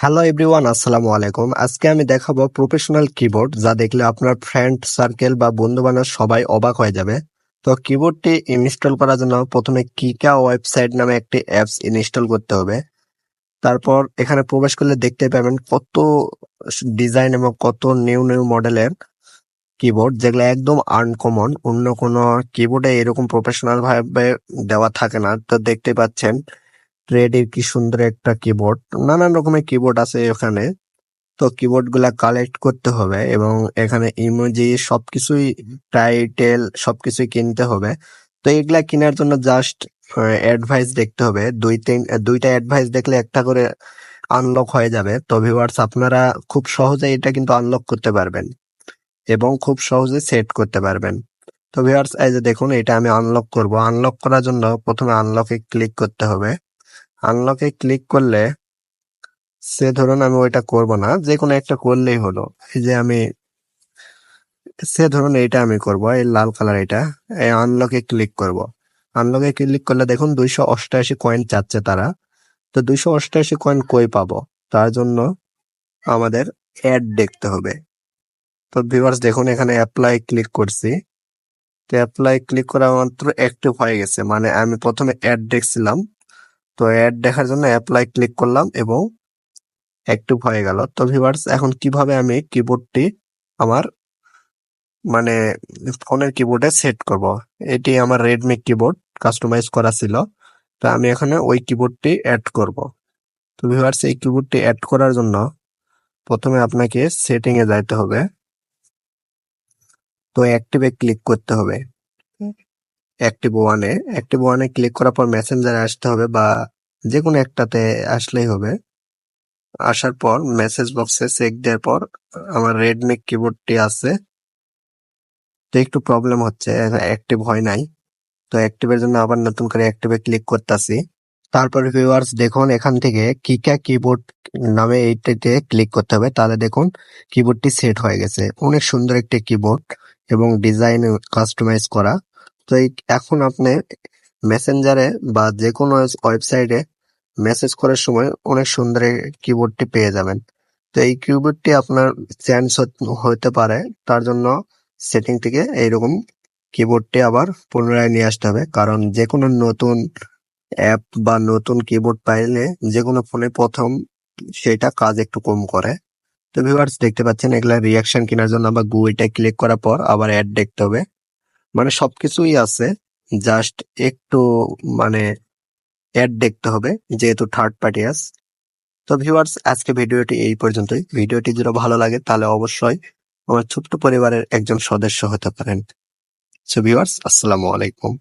Hello everyone, আসসালামু আলাইকুম। আজকে আমি দেখাবো প্রফেশনাল কিবোর্ড, যা দেখলে আপনার ফ্রেন্ড সার্কেল বা বন্ধু বান্ধব সবাই অবাক হয়ে যাবে। তো কিবোর্ডটি ইনস্টল করার জন্য প্রথমে কিকা ওয়েবসাইট নামে একটি অ্যাপস ইনস্টল করতে হবে। তারপর এখানে প্রবেশ করলে দেখতে পাবেন কত ডিজাইন এবং কত নিউ নিউ মডেলের কিবোর্ড, যেগুলো একদম আনকমন। অন্য কোনো কিবোর্ডে এরকম প্রফেশনাল ভাবে দেওয়া থাকে না। তো দেখতে পাচ্ছেন রেডের কি সুন্দর একটা কিবোর্ড, নানান রকমের কিবোর্ড আছে এখানে। তো কিবোর্ড গুলা কালেক্ট করতে হবে এবং এখানে ইমোজি সবকিছুই, টাইটেল সবকিছুই কিনতে হবে। তো এগুলা কেনার জন্য জাস্ট অ্যাডভাইস দেখতে হবে। দুইটা অ্যাডভাইস দেখলে একটা করে আনলক হয়ে যাবে। তো ভিউয়ার্স, আপনারা খুব সহজে এটা কিন্তু আনলক করতে পারবেন এবং খুব সহজে সেট করতে পারবেন। তো ভিউয়ার্স, এই যে দেখুন, এটা আমি আনলক করব। আনলক করার জন্য প্রথমে আনলকে ক্লিক করতে হবে। আনলকে ক্লিক করলে ধরুন আমি ওইটা করব না, যে কোনো একটা করলেই হলো। এই যে আমি ধরুন এইটা আমি করব, এই লাল কালার, এটা এই আনলকে ক্লিক করব। আনলকে ক্লিক করলে দেখুন 288 কয়েন চাচ্ছে তারা। তো 288 কয়েন কই পাবো? তার জন্য আমাদের অ্যাড দেখতে হবে। তো ভিউয়ার্স দেখুন, এখানে অ্যাপ্লাই ক্লিক করছি। তো অ্যাপ্লাই ক্লিক করা মাত্র অ্যাক্টিভ হয়ে গেছে, মানে আমি প্রথমে অ্যাড দেখছিলাম। তো অ্যাড দেখার জন্য অ্যাপ্লাই ক্লিক করলাম এবং অ্যাক্টিভ হয়ে গেল। তো ভিউয়ার্স, এখন কিভাবে আমি কিবোর্ডটি আমার মানে ফোনের কিবোর্ডে সেট করব? এটি আমার রেডমি কিবোর্ড, কাস্টমাইজ করা ছিল। তো আমি এখানে ওই কিবোর্ডটি অ্যাড করব। তো ভিউয়ার্স, এই কিবোর্ডটি অ্যাড করার জন্য প্রথমে আপনাকে সেটিং এ যাইতে হবে। তো অ্যাক্টিভে ক্লিক করতে হবে। অ্যাক্টিভ ওয়ানে ক্লিক করার পর মেসেঞ্জারে আসতে হবে, বা যে কোনো একটাতে আসলেই হবে। আসার পর মেসেজ বক্সে চেক দেওয়ার পর আমার রেডমি কিবোর্ডটি আছে। তো একটু প্রবলেম হচ্ছে, অ্যাক্টিভ হয় নাই। তো অ্যাক্টিভের জন্য আবার নতুন করে অ্যাক্টিভে ক্লিক করতেছি। তারপরে ভিউয়ার্স দেখুন, এখান থেকে কিকা কিবোর্ড নামে এইটাতে ক্লিক করতে হবে। তাহলে দেখুন কিবোর্ডটি সেট হয়ে গেছে। অনেক সুন্দর একটি কিবোর্ড এবং ডিজাইন কাস্টমাইজ করা। তো এখন আপনি মেসেঞ্জারে বা যে কোনো ওয়েবসাইটে মেসেজ করার সময় অনেক সুন্দর এই কিবোর্ডটি পেয়ে যাবেন। তো এই কিবোর্ডটি আপনার চেঞ্জ হতে পারে, তার জন্য সেটিং থেকে এইরকম কিবোর্ডটি আবার পুনরায় নিয়ে আসতে হবে। কারণ যে কোনো নতুন অ্যাপ বা নতুন কিবোর্ড পাইলে যে কোনো ফোনে প্রথম সেটা কাজ একটু কম করে। তো ভিউয়ার্স দেখতে পাচ্ছেন, এগুলা রিয়াকশন কেনার জন্য আবার গুইটা ক্লিক করার পর আবার অ্যাড দেখতে হবে। মানে সবকিছুই আছে, জাস্ট একটু মানে অ্যাড দেখতে হবে, যেহেতু থার্ড পার্টি অ্যাপস। তো ভিউয়ার্স, আজকে ভিডিওটি এই পর্যন্তই। ভিডিওটি যদি ভালো লাগে তাহলে অবশ্যই আমার ছোট্ট পরিবারের একজন সদস্য হতে পারেন। সো ভিউয়ার্স, আসসালামু আলাইকুম।